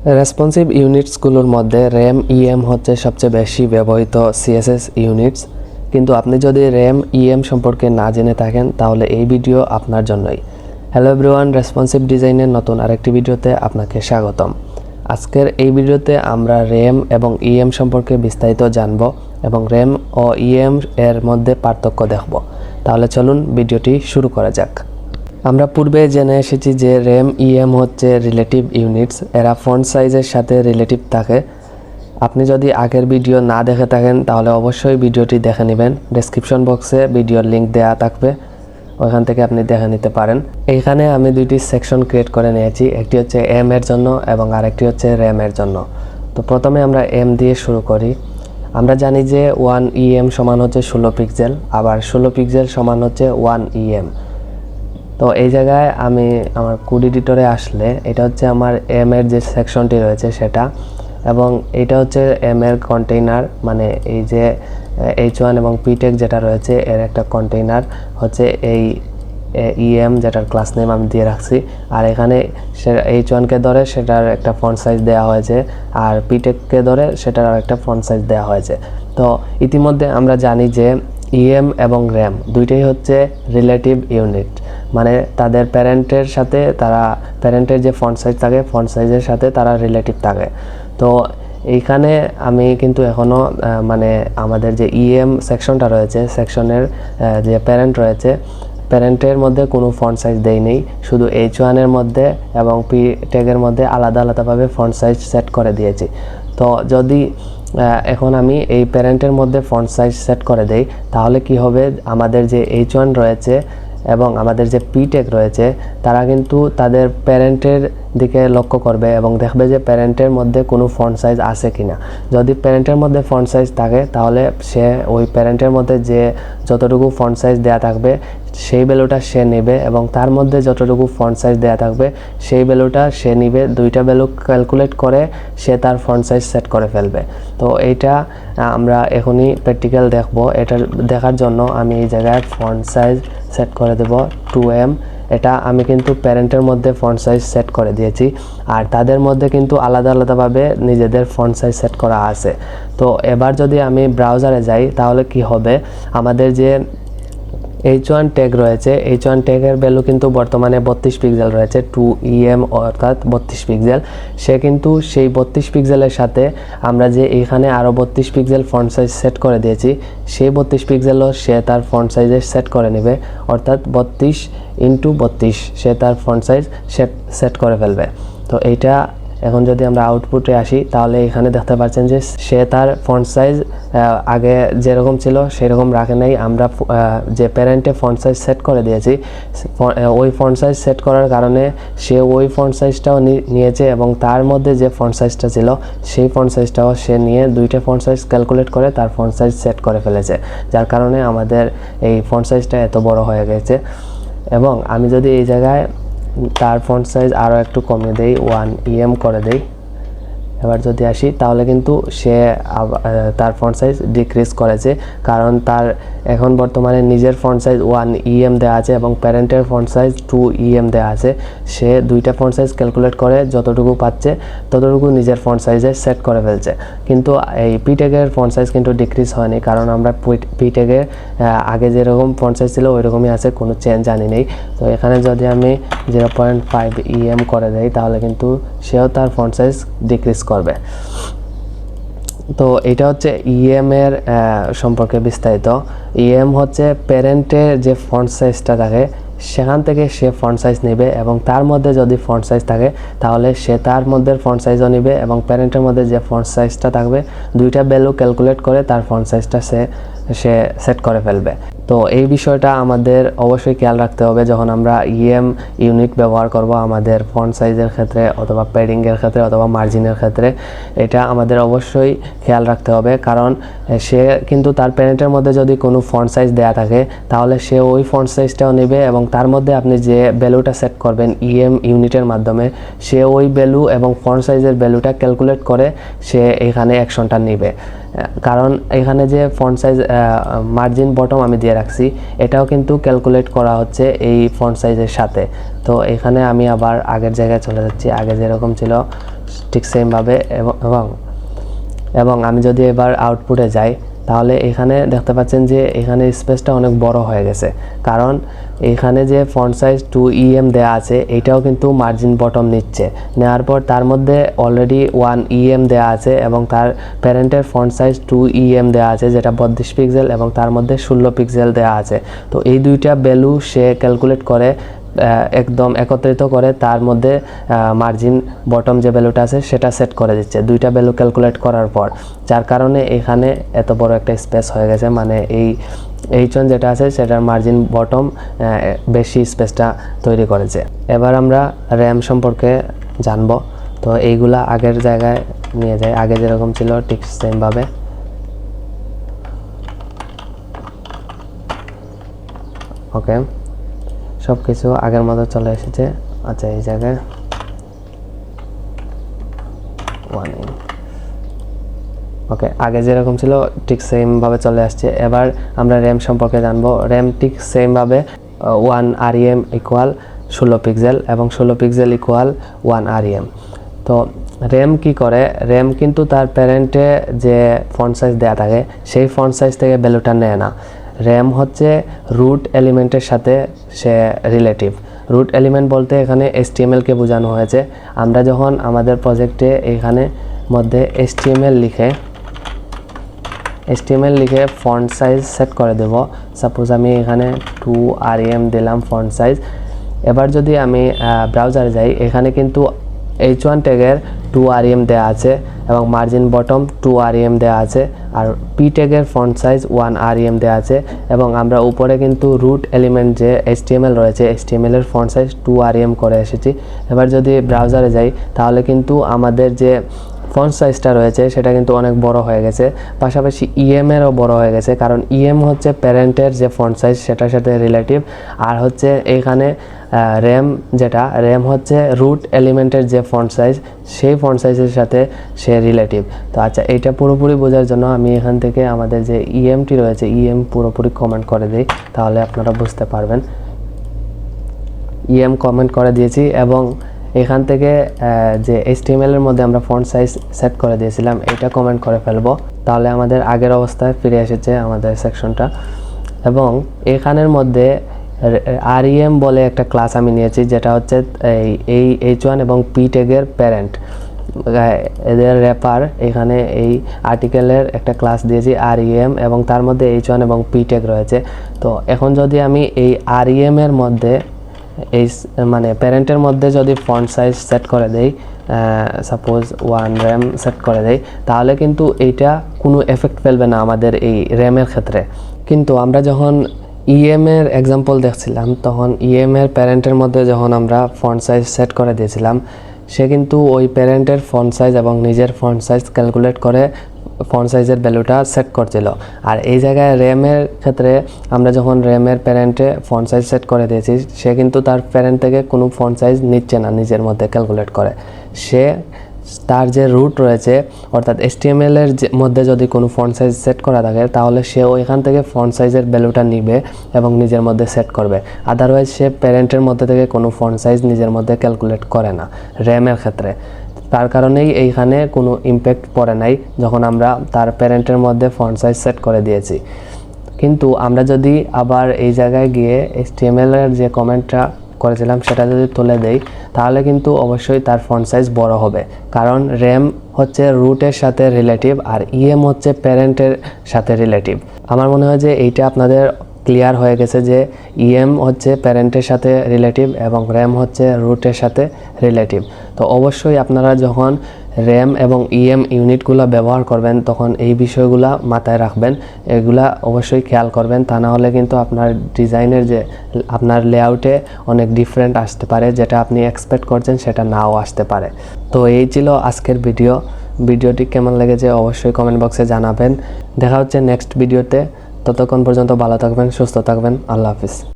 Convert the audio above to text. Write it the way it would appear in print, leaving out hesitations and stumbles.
Responsive ইউনিটসগুলোর মধ্যে RAM EM হচ্ছে সবচেয়ে বেশি ব্যবহৃত সিএসএস ইউনিটস। কিন্তু আপনি যদি র্যাম ইএম সম্পর্কে না জেনে থাকেন তাহলে এই ভিডিও আপনার জন্যই। হ্যালো এভরিওয়ান, রেসপন্সিভ ডিজাইনের নতুন আরেকটি ভিডিওতে আপনাকে স্বাগতম। আজকের এই ভিডিওতে আমরা র্যাম এবং ইএম সম্পর্কে বিস্তারিত জানব এবং র্যাম ও ইএম এর মধ্যে পার্থক্য দেখব। তাহলে চলুন ভিডিওটি শুরু করা যাক। আমরা পূর্বে জেনে এসেছি যে র্যাম ইএম হচ্ছে রিলেটিভ ইউনিটস, এরা ফন্ট সাইজের সাথে রিলেটিভ থাকে। আপনি যদি আগের ভিডিও না দেখে থাকেন তাহলে অবশ্যই ভিডিওটি দেখে নেবেন। ডেসক্রিপশন বক্সে ভিডিওর লিঙ্ক দেওয়া থাকবে, ওইখান থেকে আপনি দেখে নিতে পারেন। এইখানে আমি দুইটি সেকশন ক্রিয়েট করে নিয়েছি, একটি হচ্ছে এম এর জন্য এবং আরেকটি হচ্ছে র্যাম এর জন্য। তো প্রথমে আমরা এম দিয়ে শুরু করি। আমরা জানি যে 1 EM সমান হচ্ছে 16 পিক্সেল, আবার 16 পিক্সেল সমান হচ্ছে 1 EM। তো এই জায়গায় আমি আমার কোড এডিটরে আসলে এটা হচ্ছে আমার এম এর যে সেকশনটি রয়েছে সেটা, এবং এটা হচ্ছে এম এর কন্টেইনার, মানে এই যে H1 এবং পিটেক যেটা রয়েছে এর একটা কন্টেইনার হচ্ছে এই ইএম, যেটার ক্লাস নেম আমি দিয়ে রাখছি। আর এখানে H1কে ধরে সেটার একটা ফন্ট সাইজ দেওয়া হয়েছে, আর পিটেককে ধরে সেটার আর একটা ফন্ট সাইজ দেওয়া হয়েছে। তো ইতিমধ্যে আমরা জানি যে ইএম এবং র্যাম দুইটাই হচ্ছে রিলেটিভ ইউনিট, মানে তাদের প্যারেন্টের সাথে প্যারেন্টের যে ফন্ট সাইজ থাকে ফন্ট সাইজের সাথে তারা রিলেটিভ থাকে। তো এইখানে আমি কিন্তু এখনও মানে আমাদের যে ইএম সেকশনটা রয়েছে, সেকশনের যে প্যারেন্ট রয়েছে, প্যারেন্টের মধ্যে কোনো ফন্ট সাইজ দেই নেই, শুধু H1 এর মধ্যে এবং পি ট্যাগের মধ্যে আলাদা আলাদাভাবে ফন্ট সাইজ সেট করে দিয়েছি। তো যদি এখন আমি এই প্যারেন্টের মধ্যে ফন্ট সাইজ সেট করে দেই তাহলে কি হবে, আমাদের যে H1 রয়েছে এবং আমাদের যে পিটেক রয়েছে তারা কিন্তু তাদের প্যারেন্টের দিকে লক্ষ্য করবে এবং দেখবে যে প্যারেন্টের মধ্যে কোনো ফন্ট সাইজ আছে কিনা। যদি প্যারেন্টের মধ্যে ফন্ট সাইজ থাকে তাহলে সে ওই প্যারেন্টের মধ্যে যে যতটুকু ফন্ট সাইজ দেওয়া থাকবে সেই ভ্যালুটা সে নেবে, এবং তার মধ্যে যতটুকু ফন্ট সাইজ দেওয়া থাকবে সেই ভ্যালুটা সে নিবে। দুইটা ভ্যালু ক্যালকুলেট করে সে তার ফন্ট সাইজ সেট করে ফেলবে। তো এইটা আমরা এখনই প্র্যাকটিক্যাল দেখব। এটা দেখার জন্য আমি এই জায়গায় ফন্ট সাইজ সেট করে দেব 2M। এটা আমি কিন্তু প্যারেন্টের মধ্যে ফন্ট সাইজ সেট করে দিয়েছি, আর তাদের মধ্যে কিন্তু আলাদা আলাদাভাবে নিজেদের ফন্ট সাইজ সেট করা আছে। তো এবার যদি আমি ব্রাউজারে যাই তাহলে কি হবে, আমাদের যে H1 ট্যাগ রয়েছে, H1 ট্যাগের ভ্যালু কিন্তু বর্তমানে 32 পিক্সেল রয়েছে, 2EM অর্থাৎ 32 পিক্সেল। সে কিন্তু সেই 32 পিক্সেলের সাথে আমরা যে এইখানে আরও 32 পিক্সেল ফন্ট সাইজ সেট করে দিয়েছি, সেই 32 পিক্সেলও সে তার ফন্ট সাইজে সেট করে নেবে, অর্থাৎ 32x32 সে তার ফন্ট সাইজ সেট করে ফেলবে। তো এইটা এখন যদি আমরা আউটপুটে আসি তাহলে এখানে দেখতে পাচ্ছেন যে সে তার ফন্ট সাইজ আগে যেরকম ছিল সেরকম রাখে নাই। আমরা যে প্যারেন্টে ফন্ট সাইজ সেট করে দিয়েছি ওই ফন্ট সাইজ সেট করার কারণে সে ওই ফন্ট সাইজটাও নিয়েছে, এবং তার মধ্যে যে ফন্ট সাইজটা ছিল সেই ফন্ট সাইজটাও সে নিয়ে দুইটা ফন্ট সাইজ ক্যালকুলেট করে তার ফন্ট সাইজ সেট করে ফেলেছে, যার কারণে আমাদের এই ফন্ট সাইজটা এত বড় হয়ে গেছে। এবং আমি যদি এই জায়গায় তার ফন্ট সাইজ আরও একটু কমিয়ে দেই, 1 EM করে দেই, এবার যদি আসি তাহলে কিন্তু সে তার ফন্ট সাইজ ডিক্রিজ করেছে, কারণ তার এখন বর্তমানে নিজের ফন্ট সাইজ 1 EM দেওয়া আছে এবং প্যারেন্টের ফন্ট সাইজ 2 EM দেওয়া আছে। সে দুইটা ফন্ট সাইজ ক্যালকুলেট করে যতটুকু পাচ্ছে ততটুকু নিজের ফন্ট সাইজে সেট করে ফেলছে। কিন্তু এই পিটেগের ফন্ট সাইজ কিন্তু ডিক্রিজ হয়নি, কারণ আমরা পিটেগের আগে যেরকম ফন্ট সাইজ ছিল ওই রকমই আছে, কোনো চেঞ্জ আনি নেই। তো এখানে যদি আমি 0.5 EM করে দেই তাহলে কিন্তু সেও তার ফন্ট সাইজ ডিক্রিজ করবে। তো এটা হচ্ছে ইএম এর সম্পর্কে বিস্তারিত। ইএম হচ্ছে প্যারেন্টের যে ফন্ট সাইজটা থাকে সেখান থেকে সে ফন্ট সাইজ নেবে, এবং তার মধ্যে যদি ফন্ট সাইজ থাকে তাহলে সে তার মধ্যে ফন্ট সাইজও নেবে, এবং প্যারেন্টের মধ্যে যে ফন্ট সাইজটা থাকবে দুইটা ভ্যালু ক্যালকুলেট করে তার ফন্ট সাইজটা সে সেট করে ফেলবে। তো এই বিষয়টা আমাদের অবশ্যই খেয়াল রাখতে হবে যখন আমরা ইএম ইউনিট ব্যবহার করব আমাদের ফন্ট সাইজের ক্ষেত্রে অথবা প্যাডিংয়ের ক্ষেত্রে অথবা মার্জিনের ক্ষেত্রে। এটা আমাদের অবশ্যই খেয়াল রাখতে হবে, কারণ সে কিন্তু তার প্যারেন্টের মধ্যে যদি কোনো ফন্ট সাইজ দেয়া থাকে তাহলে সে ওই ফন্ট সাইজটাও নেবে, এবং তার মধ্যে আপনি যে ভ্যালুটা সেট করবেন ইএম ইউনিটের মাধ্যমে সে ওই ভ্যালু এবং ফন্ট সাইজের ভ্যালুটা ক্যালকুলেট করে সে এখানে অ্যাকশনটা নেবে। কারণ এখানে যে ফন্ট সাইজ মার্জিন বটম আমি দিয়ে রাখছি এটাও কিন্তু ক্যালকুলেট করা হচ্ছে এই ফন্ট সাইজের সাথে। তো এখানে আমি আবার আগের জায়গায় চলে যাচ্ছি, আগে যেরকম ছিল ঠিক সেমভাবে এবং আমি যদি এবার আউটপুটে যাই তাহলে এখানে দেখতে পাচ্ছেন যে এখানে স্পেসটা অনেক বড় হয়ে গেছে, কারণ এখানে যে ফন্ট সাইজ 2em দেওয়া আছে এটাও কিন্তু মার্জিন বটম নিচ্ছে। নেওয়ার পর তার মধ্যে অলরেডি 1em দেওয়া আছে এবং তার প্যারেন্টের ফন্ট সাইজ 2em দেওয়া আছে যেটা 32 পিক্সেল এবং তার মধ্যে 16 পিক্সেল দেওয়া আছে। তো এই দুইটা ভ্যালু সে ক্যালকুলেট করে একদম একত্রিত করে তার মধ্যে মার্জিন বটম যে ভ্যালুটা আছে সেটা সেট করে দিচ্ছে দুইটা ভ্যালু ক্যালকুলেট করার পর, যার কারণে এখানে এত বড় একটা স্পেস হয়ে গেছে। মানে এই H1 যেটা আছে সেটার মার্জিন বটম বেশি স্পেসটা তৈরি করেছে। এবার আমরা র্যাম সম্পর্কে জানবো। তো এইগুলা আগের জায়গায় নিয়ে যায়, আগে যেরকম ছিল ঠিক সেমভাবে। ওকে, সব কিছু আগের মতো চলে এসেছে। আচ্ছা, এই জায়গায় ওকে, আগে যেরকম ছিল ঠিক সেমভাবে চলে আসছে। এবার আমরা র্যাম সম্পর্কে জানবো। র্যাম ঠিক সেমভাবে 1 REM ইকুয়াল 16 পিক্সেল এবং 16 পিক্সেল ইকুয়াল 1 REM। তো র্যাম কি করে, র্যাম কিন্তু তার প্যারেন্টে যে ফন্ট সাইজ দেওয়া থাকে সেই ফন্ট সাইজ থেকে ভ্যালুটা নেয় না। র্যাম হচ্ছে রুট এলিমেন্টের সাথে সে রিলেটিভ। রুট এলিমেন্ট বলতে এখানে HTML কে বোঝানো হয়েছে। আমরা যখন আমাদের প্রজেক্টে এখানে মধ্যে HTML লিখে ফন্ট সাইজ সেট করে দেব। সাপোজ আমি এখানে 2 REM দিলাম ফন্ট সাইজ। এবার যদি আমি ব্রাউজারে যাই, এখানে কিন্তু H1 ট্যাগের 2 REM দেওয়া আছে এবং মার্জিন বটম 2 REM দেওয়া আছে, আর P ট্যাগের ফন্ট সাইজ 1 REM দেওয়া আছে এবং আমরা উপরে কিন্তু রুট এলিমেন্ট যে HTML রয়েছে HTML এর ফন্ট সাইজ 2 REM করে এসেছি। এবার যদি ব্রাউজারে যাই তাহলে কিন্তু আমাদের যে ফন্ট সাইজটা রয়েছে সেটা কিন্তু অনেক বড় হয়ে গেছে, পাশাপাশি এরও বড় হয়ে গেছে, কারণ হচ্ছে প্যারেন্টের যে ফন্ট সাইজ সেটার সাথে রিলেটিভ, আর হচ্ছে এখানে র্যাম হচ্ছে রুট এলিমেন্টের যে ফন্ট সাইজ সেই ফন্ট সাইজের সাথে সে রিলেটিভ। তো আচ্ছা, এইটা পুরোপুরি বোঝার জন্য আমি এখান থেকে আমাদের যে ইএমটি রয়েছে পুরোপুরি কমেন্ট করে দিই, তাহলে আপনারা বুঝতে পারবেন। কমেন্ট করে দিয়েছি এবং এখান থেকে যে HTML এর মধ্যে আমরা ফন্ট সাইজ সেট করে দিয়েছিলাম এটা কমেন্ট করে ফেলবো, তাহলে আমাদের আগের অবস্থায় ফিরে এসেছে আমাদের সেকশনটা। এবং এখানের মধ্যে REM বলে একটা ক্লাস আমি নিয়েছি যেটা হচ্ছে এই H1 এবং P ট্যাগের প্যারেন্ট, এদের র্যাপার। এখানে এই আর্টিকেলের একটা ক্লাস দিয়েছি REM এবং তার মধ্যে H1 এবং P ট্যাগ রয়েছে। তো এখন যদি আমি এই REM এর মধ্যে এই মানে প্যারেন্টের মধ্যে যদি ফন্ট সাইজ সেট করে দেই, সাপোজ 1 RAM সেট করে দেই, তাহলে কিন্তু এইটা কোনো এফেক্ট ফেলবে না আমাদের এই র্যামের ক্ষেত্রে। কিন্তু আমরা যখন এর এক্সাম্পল দেখছিলাম তখন এর প্যারেন্টের মধ্যে যখন আমরা ফন্ট সাইজ সেট করে দিয়েছিলাম, সে কিন্তু ওই প্যারেন্টের ফন্ট সাইজ এবং নিজের ফন্ট সাইজ ক্যালকুলেট করে ফন্ট সাইজের ভ্যালুটা সেট করছিল। আর এই জায়গায় র্যামের ক্ষেত্রে আমরা যখন র্যামের প্যারেন্টে ফন্ট সাইজ সেট করে দিয়েছি, সে কিন্তু তার প্যারেন্ট থেকে কোনো ফন্ট সাইজ নিচ্ছে না নিজের মধ্যে ক্যালকুলেট করে। সে তার যে রুট রয়েছে অর্থাৎ HTML এর মধ্যে যদি কোনো ফন্ট সাইজ সেট করা থাকে তাহলে সে ওইখান থেকে ফন্ট সাইজের ভ্যালুটা নিবে এবং নিজের মধ্যে সেট করবে। আদারওয়াইজ সে প্যারেন্টের মধ্যে থেকে কোনো ফন্ট সাইজ নিজের মধ্যে ক্যালকুলেট করে না র্যামের ক্ষেত্রে। তার কারণেই এইখানে কোনো ইম্প্যাক্ট পড়ে নাই যখন আমরা তার প্যারেন্টের মধ্যে ফন্ট সাইজ সেট করে দিয়েছি। কিন্তু আমরা যদি আবার এই জায়গায় গিয়ে HTML এর যে কমেন্টটা করেছিলাম সেটা যদি তুলে দেই, তাহলে কিন্তু অবশ্যই তার ফন্ট সাইজ বড় হবে, কারণ র্যাম হচ্ছে রুটের সাথে রিলেটিভ আর হচ্ছে প্যারেন্টের সাথে রিলেটিভ। আমার মনে হয় যে এইটা আপনাদের ক্লিয়ার হয়ে গেছে যে হচ্ছে প্যারেন্টের সাথে রিলেটিভ এবং র্যাম হচ্ছে রুটের সাথে রিলেটিভ। তো অবশ্যই আপনারা যখন র্যাম এবং ইউনিটগুলো ব্যবহার করবেন তখন এই বিষয়গুলো মাথায় রাখবেন, এগুলা অবশ্যই খেয়াল করবেন, তা না হলে কিন্তু আপনার ডিজাইনের যে আপনার লেআউটে অনেক ডিফারেন্ট আসতে পারে, যেটা আপনি এক্সপেক্ট করছেন সেটা নাও আসতে পারে। তো এই ছিল আজকের ভিডিওটি কেমন লেগেছে অবশ্যই কমেন্ট বক্সে জানাবেন। দেখা হচ্ছে নেক্সট ভিডিওতে, ততক্ষণ পর্যন্ত ভালো থাকবেন, সুস্থ থাকবেন, আল্লাহ হাফিজ।